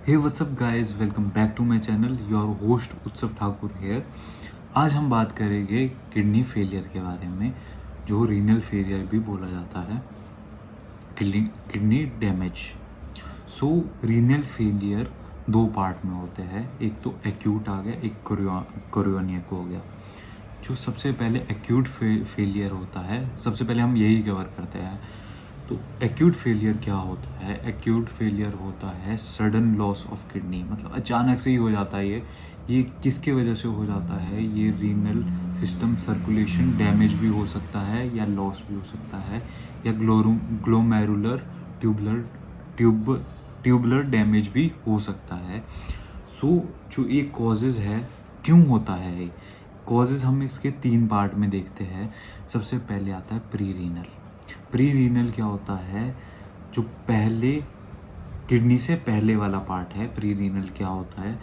Hey what's up guys, welcome back to my channel. Your host Utsav Thakur hair. आज हम बात करेंगे किडनी फेलियर के बारे में, जो रीनल फेलियर भी बोला जाता है, किडनी डैमेज। सो रीनल फेलियर दो पार्ट में होते हैं, एक तो एक्यूट आ गया, एक क्रोनिक हो गया। जो सबसे पहले एक्यूट फेलियर होता है, सबसे पहले हम यही कवर करते हैं। तो एक्यूट फेलियर क्या होता है? एक्यूट फेलियर होता है सडन लॉस ऑफ किडनी, मतलब अचानक से ही हो जाता है। ये किसके वजह से हो जाता है? ये रीनल सिस्टम सर्कुलेशन डैमेज भी हो सकता है या लॉस भी हो सकता है, या glomerular tubular tube tubular damage भी हो सकता है। सो जो ये कॉजेज़ है, क्यों होता है ये कॉजेज़, हम इसके तीन पार्ट में देखते हैं। सबसे पहले आता है प्री रीनल। प्री रीनल क्या होता है? जो पहले किडनी से पहले वाला पार्ट है, प्री रीनल क्या होता है?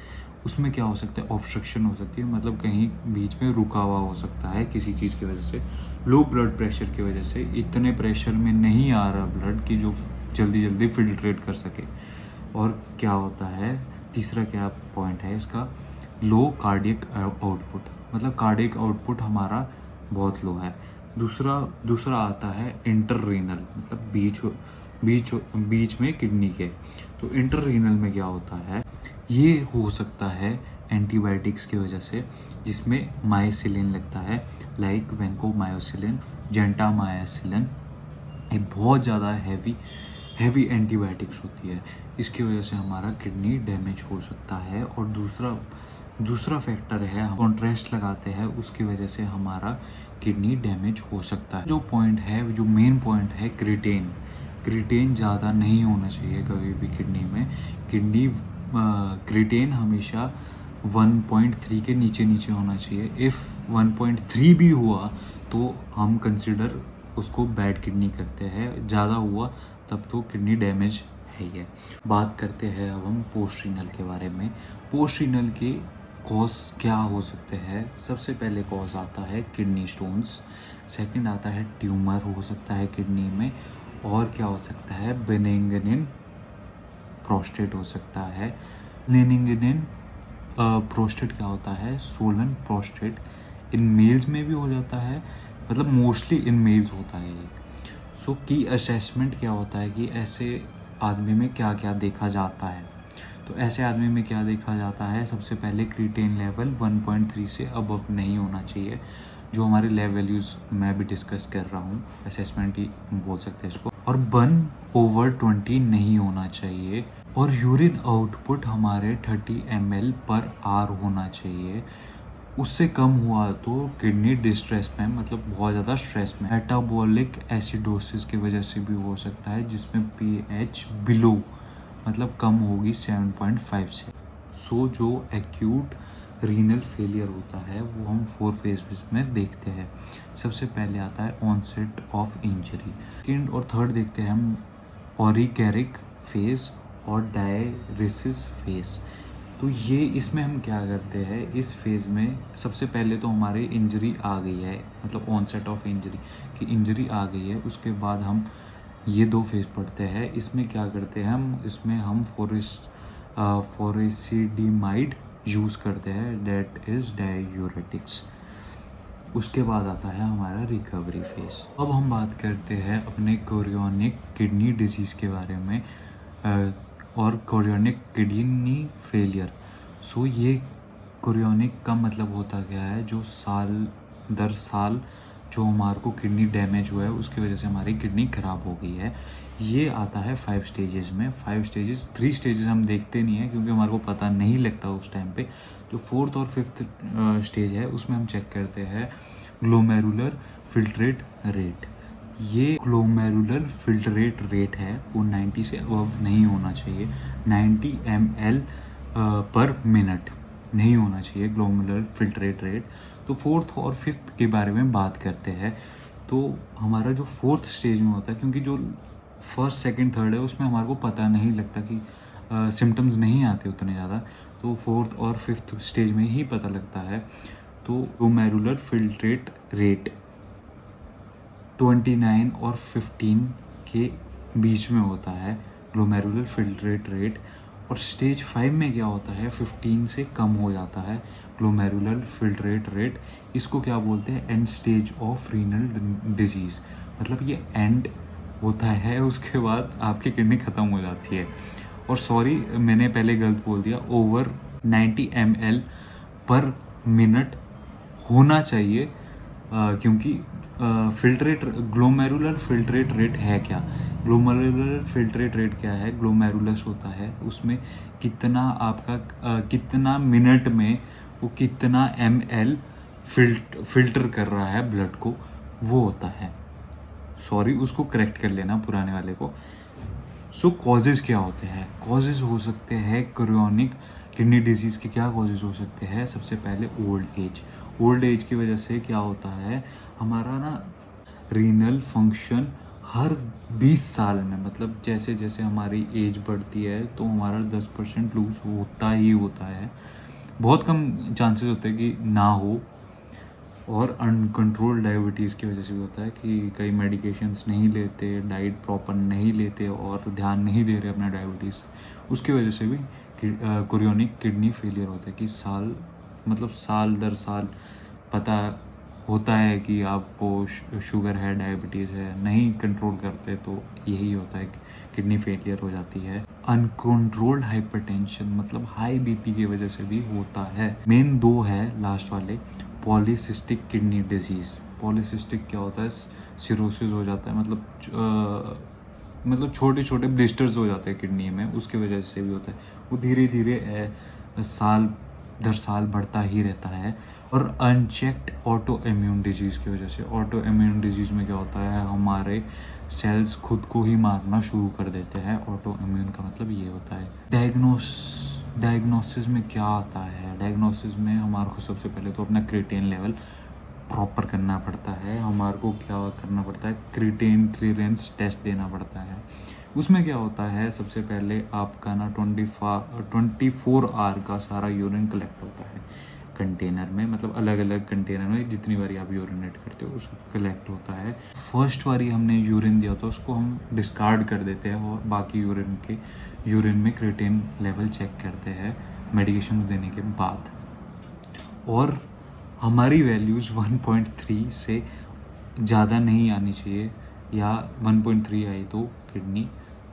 उसमें क्या हो सकता है? ऑब्स्ट्रक्शन हो सकती है, मतलब कहीं बीच में रुका हुआ हो सकता है किसी चीज़ की वजह से, लो ब्लड प्रेशर की वजह से। इतने प्रेशर में नहीं आ रहा ब्लड कि जो जल्दी जल्दी फिल्ट्रेट कर सके। और क्या होता है, तीसरा क्या पॉइंट है इसका? लो कार्डियक आउटपुट, मतलब कार्डियक आउटपुट हमारा बहुत लो है। दूसरा आता है इंटररीनल, मतलब बीच बीच बीच में किडनी के। तो इंटररीनल में क्या होता है? ये हो सकता है एंटीबायोटिक्स की वजह से, जिसमें माइसिलिन लगता है, लाइक वेंकोमायोसिलिन, जेंटामायासिलिन। ये बहुत ज़्यादा हैवी एंटीबायोटिक्स होती है। इसकी वजह से हमारा किडनी डैमेज हो सकता है। और दूसरा फैक्टर है, हम कॉन्ट्रास्ट लगाते हैं, उसकी वजह से हमारा किडनी डैमेज हो सकता है। जो पॉइंट है, जो मेन पॉइंट है, क्रिटेन ज़्यादा नहीं होना चाहिए कभी भी किडनी में। क्रिटेन हमेशा 1.3 के नीचे नीचे होना चाहिए। इफ़ 1.3 भी हुआ तो हम कंसिडर उसको बैड किडनी करते हैं। ज़्यादा हुआ तब तो किडनी डैमेज है ही है। बात करते हैं अब हम पोस्ट रीनल के बारे में। पोस्ट रीनल के कॉज क्या हो सकते हैं? सबसे पहले कॉज आता है किडनी स्टोन्स, सेकंड आता है ट्यूमर हो सकता है किडनी में, और क्या हो सकता है? बेनिग्निन प्रोस्टेट हो सकता है। बेनिग्निन प्रोस्टेट क्या होता है? सोलन प्रोस्टेट। इन मेल्स में भी हो जाता है, मतलब मोस्टली इन मेल्स होता है ये। सो की असेसमेंट क्या होता है कि ऐसे आदमी में क्या क्या देखा जाता है? तो ऐसे आदमी में क्या देखा जाता है? सबसे पहले क्रिटेन लेवल 1.3 से अबव नहीं होना चाहिए, जो हमारे लैब वैल्यूज़ मैं भी डिस्कस कर रहा हूँ, असेसमेंट ही बोल सकते हैं इसको। और 1/20 नहीं होना चाहिए। और यूरिन आउटपुट हमारे 30 ml पर आर होना चाहिए। उससे कम हुआ तो किडनी डिस्ट्रेस में, मतलब बहुत ज़्यादा स्ट्रेस में। मेटाबॉलिक एसिडोसिस की वजह से भी हो सकता है, जिसमें पीएच बिलो, मतलब कम होगी 7.5 से। सो जो एक्यूट रीनल फेलियर होता है वो हम 4 फेजेस में देखते हैं। सबसे पहले आता है ऑनसेट ऑफ इंजरी। सेकेंड और थर्ड देखते हैं हम ऑरिगेरिक फेज और डायरिसिस फेज। तो ये इसमें हम क्या करते हैं, इस फेज़ में सबसे पहले तो हमारी इंजरी आ गई है, मतलब ऑनसेट ऑफ इंजरी कि इंजरी आ गई है। उसके बाद हम ये दो फेज़ पढ़ते हैं। इसमें क्या करते हैं हम? इसमें हम फोरेसिडिमाइड यूज़ करते हैं, डेट इज़ डायूरेटिक्स। उसके बाद आता है हमारा रिकवरी फेज। अब हम बात करते हैं अपने कोरियोनिक किडनी डिजीज़ के बारे में, और कोरियोनिक किडनी फेलियर। सो ये कोरियोनिक का मतलब होता क्या है? जो साल दर साल जो हमारे को किडनी डैमेज हुआ है, उसकी वजह से हमारी किडनी ख़राब हो गई है। ये आता है 5 स्टेजेस में। 5 स्टेजेस, 3 स्टेजेस हम देखते नहीं हैं क्योंकि हमारे को पता नहीं लगता उस टाइम पे। जो 4th और 5th स्टेज है, उसमें हम चेक करते हैं ग्लोमेरुलर फिल्ट्रेट रेट। ये ग्लोमेरुलर फिल्ट्रेट रेट है, वो 90 से अबव नहीं होना चाहिए। 90 ml पर मिनट नहीं होना चाहिए ग्लोमेरुलर फिल्ट्रेट रेट। तो 4th और 5th के बारे में बात करते हैं। तो हमारा जो 4th स्टेज में होता है, क्योंकि जो 1st, 2nd, 3rd है उसमें हमारे को पता नहीं लगता कि सिम्टम्स नहीं आते उतने ज़्यादा, तो 4th और 5th स्टेज में ही पता लगता है। तो ग्लोमेरुलर फिल्ट्रेट रेट 29 और 15 के बीच में होता है ग्लोमेरुलर फिल्ट्रेट रेट। और स्टेज 5 में क्या होता है, 15 से कम हो जाता है ग्लोमेरुलर फिल्ट्रेट रेट। इसको क्या बोलते हैं, and stage of renal disease. मतलब ये एंड होता है, उसके बाद आपकी किडनी ख़त्म हो जाती है। और सॉरी, मैंने पहले गलत बोल दिया, ओवर 90 ml पर मिनट होना चाहिए, क्योंकि फिल्ट्रेट ग्लोमेरुलर फिल्ट्रेट रेट है क्या, ग्लोमेरुलर फिल्ट्रेट रेट क्या है, ग्लोमेरुलस होता है, उसमें कितना आपका कितना मिनट में वो कितना ml फिल्टर कर रहा है ब्लड को, वो होता है। सॉरी, उसको करेक्ट कर लेना पुराने वाले को। सो कॉजेज़ क्या होते हैं, कॉजेज़ हो सकते हैं क्रोनिक किडनी डिजीज़ के। क्या कॉजेज़ हो सकते हैं, सबसे पहले ओल्ड एज। ओल्ड एज की वजह से क्या होता है, हमारा ना रीनल फंक्शन हर 20 साल में, मतलब जैसे जैसे हमारी एज बढ़ती है तो हमारा 10% लूज़ होता ही होता है। बहुत कम चांसेस होते हैं कि ना हो। और अनकंट्रोल डायबिटीज़ की वजह से भी होता है कि कई मेडिकेशंस नहीं लेते, डाइट प्रॉपर नहीं लेते और ध्यान नहीं दे रहे अपना डायबिटीज़, उसकी वजह से भी क्रोनिक किडनी फेलियर होता है। कि साल दर साल पता होता है कि आपको शुगर है, डायबिटीज़ है, नहीं कंट्रोल करते तो यही होता है कि किडनी फेलियर हो जाती है। अनकंट्रोल्ड हाइपरटेंशन मतलब हाई बीपी की वजह से भी होता है। मेन दो है लास्ट वाले, पॉलीसिस्टिक किडनी डिजीज़। पॉलीसिस्टिक क्या होता है, सिरोसिस हो जाता है, मतलब छोटे छोटे ब्लिस्टर्स हो जाते हैं किडनी में, उसकी वजह से भी होता है। वो धीरे धीरे साल दर साल बढ़ता ही रहता है। और अनचेक्ड ऑटो इम्यून डिजीज़ की वजह से, ऑटो इम्यून डिजीज़ में क्या होता है, हमारे सेल्स खुद को ही मारना शुरू कर देते हैं। ऑटो इम्यून का मतलब ये होता है। डायग्नोसिस में क्या आता है, डायग्नोसिस में हमारे को सबसे पहले तो अपना क्रिएटिनिन लेवल प्रॉपर करना पड़ता है। हमारे को क्या करना पड़ता है, क्रिएटिनिन क्लीयरेंस टेस्ट देना पड़ता है। उसमें क्या होता है, सबसे पहले आपका ना 24 आवर का सारा यूरिन कलेक्ट होता है कंटेनर में, मतलब अलग अलग कंटेनर में जितनी बारी आप यूरिनेट करते हो उसको कलेक्ट होता है। फर्स्ट बारी हमने यूरिन दिया तो उसको हम डिस्कार्ड कर देते हैं और बाकी यूरिन में क्रिएटिनिन लेवल चेक करते हैं मेडिकेशन देने के बाद। और हमारी वैल्यूज़ 1.3 से ज़्यादा नहीं आनी चाहिए, या 1.3 आई तो किडनी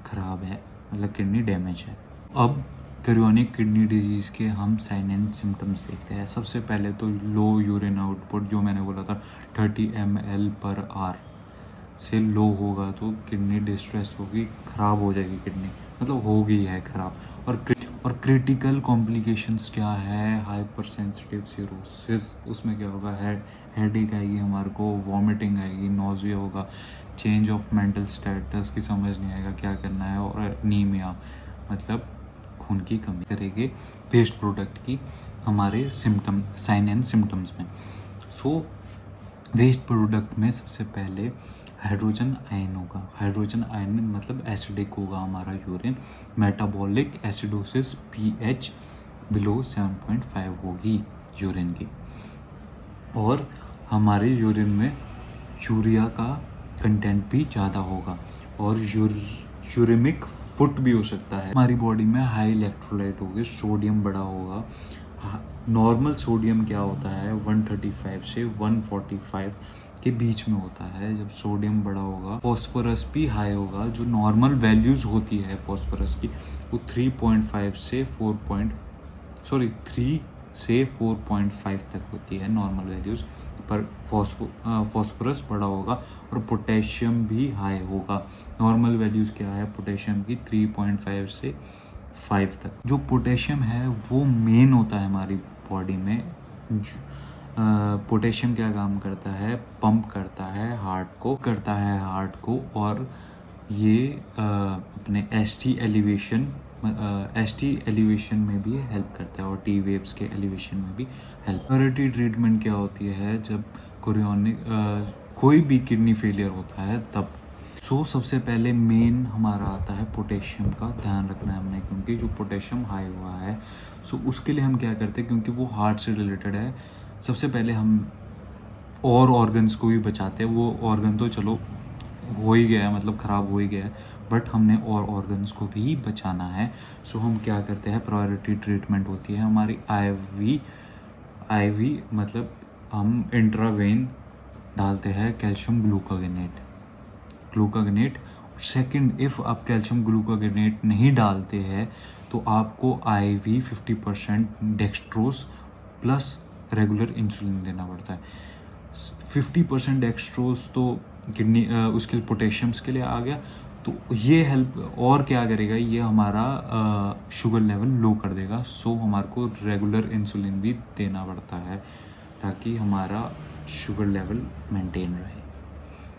ख़राब है, मतलब किडनी डैमेज है। अब क्रोनिक किडनी डिजीज़ के हम साइन एंड सिम्टम्स देखते हैं। सबसे पहले तो लो यूरिन आउटपुट, जो मैंने बोला था 30 ml पर आवर से लो होगा तो किडनी डिस्ट्रेस होगी, ख़राब हो जाएगी किडनी, मतलब हो गई है ख़राब। और क्रिटिकल कॉम्प्लिकेशंस क्या है, हाइपर सेंसिटिव सिरोसिस, उसमें क्या होगा, हेडेक आएगी हमारे को, वॉमिटिंग आएगी, नोज़िया होगा, चेंज ऑफ मेंटल स्टेटस की समझ नहीं आएगा क्या करना है, और एनीमिया मतलब खून की कमी करेगी वेस्ट प्रोडक्ट की हमारे साइन एंड सिम्टम्स में। सो वेस्ट प्रोडक्ट में सबसे पहले हाइड्रोजन आयन होगा। हाइड्रोजन आयन मतलब एसिडिक होगा हमारा urine. Metabolic acidosis pH below 7.5 होगी यूरिन की। और हमारे यूरिन में यूरिया का कंटेंट भी ज़्यादा होगा और यूरेमिक फुट भी हो सकता है। हमारी बॉडी में हाई इलेक्ट्रोलाइट होगी, सोडियम बड़ा होगा। नॉर्मल सोडियम क्या होता है, 135 से 145 के बीच में होता है जब सोडियम बड़ा होगा। फॉस्फोरस भी हाई होगा, जो नॉर्मल वैल्यूज़ होती है फॉस्फोरस की वो 3 से 4.5 तक होती है नॉर्मल वैल्यूज़, पर फॉस्फोरस बड़ा होगा। और पोटेशियम भी हाई होगा। नॉर्मल वैल्यूज़ क्या है पोटेशियम की, 3.5 से 5 तक। जो पोटेशियम है वो मेन होता है हमारी बॉडी में। पोटेशियम क्या काम करता है, पंप करता है हार्ट को, और ये अपने एसटी एलिवेशन में भी हेल्प करता है और टी वेव्स के एलिवेशन में भी हेल्प। प्रायोरिटी ट्रीटमेंट क्या होती है जब कोई भी किडनी फेलियर होता है तब। सबसे पहले मेन हमारा आता है पोटेशियम का ध्यान रखना है हमने, क्योंकि जो पोटेशियम हाई हुआ है उसके लिए हम क्या करते हैं, क्योंकि वो हार्ट से रिलेटेड है, सबसे पहले हम और ऑर्गन्स को भी बचाते हैं। वो ऑर्गन तो चलो हो ही गया है, मतलब ख़राब हो ही गया है, बट हमने और ऑर्गन्स को भी बचाना है। सो हम क्या करते हैं, प्रायोरिटी ट्रीटमेंट होती है हमारी आईवी मतलब हम इंट्रावेन डालते हैं कैल्शियम ग्लूकागोनेट। सेकंड, इफ़ आप कैल्शियम ग्लूकागोनेट नहीं डालते हैं तो आपको IV 50% dextrose plus regular insulin देना पड़ता है। 50% डेक्सट्रोज तो किडनी उसके लिए पोटेशियम्स के लिए आ गया, तो ये हेल्प और क्या करेगा, ये हमारा शुगर लेवल लो कर देगा। सो हमारे को रेगुलर इंसुलिन भी देना पड़ता है ताकि हमारा शुगर लेवल मेंटेन रहे।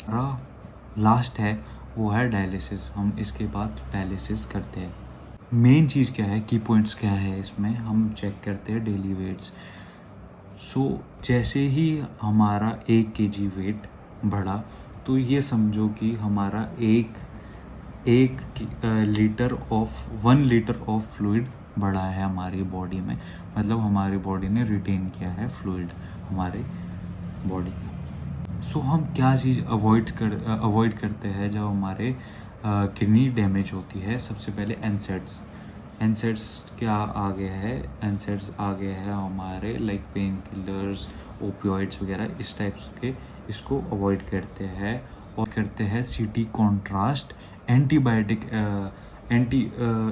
हमारा लास्ट है वो है डायलिसिस। हम इसके बाद डायलिसिस करते हैं। मेन चीज़ क्या है, की पॉइंट्स क्या है इसमें, हम चेक करते हैं डेली वेट्स। सो जैसे ही हमारा 1 kg वेट बढ़ा तो ये समझो कि हमारा 1 लीटर ऑफ फ्लूइड बढ़ा है हमारी बॉडी में। मतलब हमारी बॉडी ने रिटेन किया है फ्लूइड हमारे बॉडी में। सो हम क्या चीज़ अवॉइड करते हैं जब हमारे किडनी डैमेज होती है। सबसे पहले एनसेड्स क्या आ गया है, एनसेड्स आ गया है हमारे लाइक पेन किलर्स, ओपियोइड्स वगैरह इस टाइप्स के, इसको अवॉइड करते हैं। और करते हैं CT कॉन्ट्रास्ट,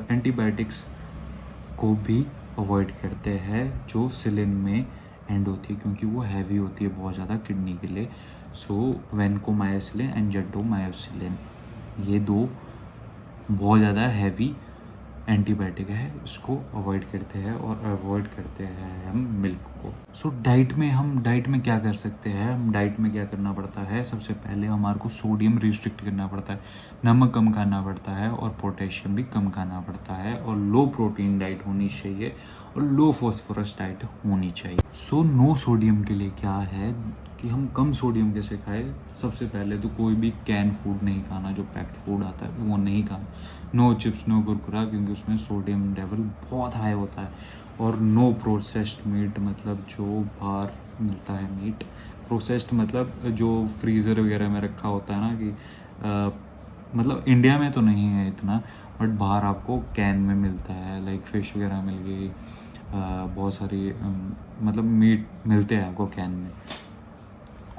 एंटीबायोटिक्स को भी अवॉइड करते हैं जो सिलिन में एंड होती है क्योंकि वो हैवी होती है बहुत ज़्यादा किडनी के लिए। सो वेनकोमाइसिलिन एंड जेंटोमाइसिलिन, ये 2 बहुत ज़्यादा हैवी एंटीबायोटिक है, इसको अवॉइड करते हैं। और अवॉइड करते हैं हम मिल्क को। सो डाइट में क्या कर सकते हैं, हम डाइट में क्या करना पड़ता है, सबसे पहले हमारे को सोडियम रिस्ट्रिक्ट करना पड़ता है, नमक कम खाना पड़ता है और पोटेशियम भी कम खाना पड़ता है। और लो प्रोटीन डाइट होनी चाहिए और लो फॉस्फोरस डाइट होनी चाहिए। सो नो सोडियम के लिए क्या है कि हम कम सोडियम कैसे खाएं। सबसे पहले तो कोई भी कैन फूड नहीं खाना, जो पैक्ड फूड आता है वो नहीं खाना। नो चिप्स, नो कुरकुरा, क्योंकि उसमें सोडियम लेवल बहुत हाई होता है। और नो प्रोसेस्ड मीट, मतलब जो बाहर मिलता है मीट, प्रोसेस्ड मतलब जो फ्रीज़र वगैरह में रखा होता है ना कि मतलब इंडिया में तो नहीं है इतना, बट बाहर आपको कैन में मिलता है, लाइक फ़िश वगैरह मिल गई, बहुत सारी मतलब मीट मिलते हैं आपको कैन में।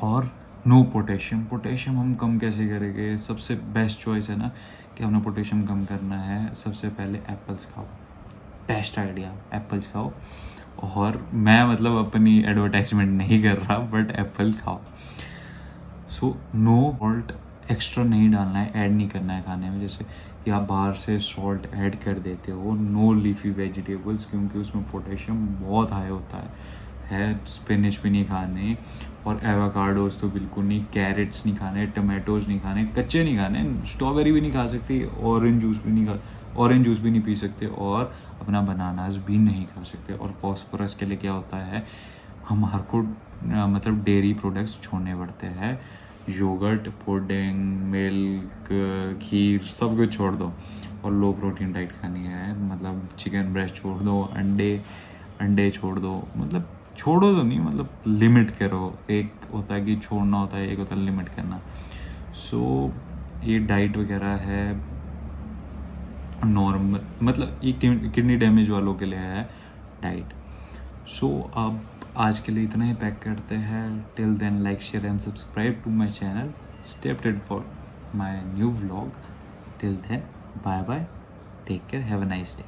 और नो पोटेशियम हम कम कैसे करेंगे, सबसे बेस्ट चॉइस है ना कि हमने पोटेशियम कम करना है, सबसे पहले एप्पल्स खाओ। बेस्ट आइडिया, एप्पल्स खाओ। और मैं मतलब अपनी एडवर्टाइजमेंट नहीं कर रहा, बट एप्पल खाओ। सो नो सॉल्ट एक्स्ट्रा नहीं डालना है, ऐड नहीं करना है खाने में। जैसे कि आप बाहर से सॉल्ट ऐड कर देते हो। नो लीफी वेजिटेबल्स, क्योंकि उसमें पोटेशियम बहुत हाई होता है। स्पिनच भी नहीं खाने, और एवोकाडोस तो बिल्कुल नहीं, कैरेट्स नहीं खाने, टमाटोज नहीं खाने, कच्चे नहीं खाने, स्ट्रॉबेरी भी नहीं खा सकते, ऑरेंज जूस भी नहीं पी सकते, और अपना बनानास भी नहीं खा सकते। और फॉस्फोरस के लिए क्या होता है, हमारे को मतलब डेयरी प्रोडक्ट्स छोड़ने पड़ते हैं। योगर्ट, पुडिंग, मिल्क, खीर सब कुछ छोड़ दो और लो प्रोटीन डाइट खानी है। मतलब चिकन ब्रेस्ट छोड़ दो, अंडे छोड़ दो, मतलब छोड़ो तो नहीं, मतलब लिमिट करो। एक होता है कि छोड़ना होता है, एक होता है लिमिट करना। सो ये डाइट वगैरह है नॉर्मल, मतलब ये किडनी डैमेज वालों के लिए है डाइट। सो अब आज के लिए इतना ही पैक करते हैं। Till then like, share and subscribe to my channel. Stay updated for my new vlog. Till then bye bye, take care, have a nice day.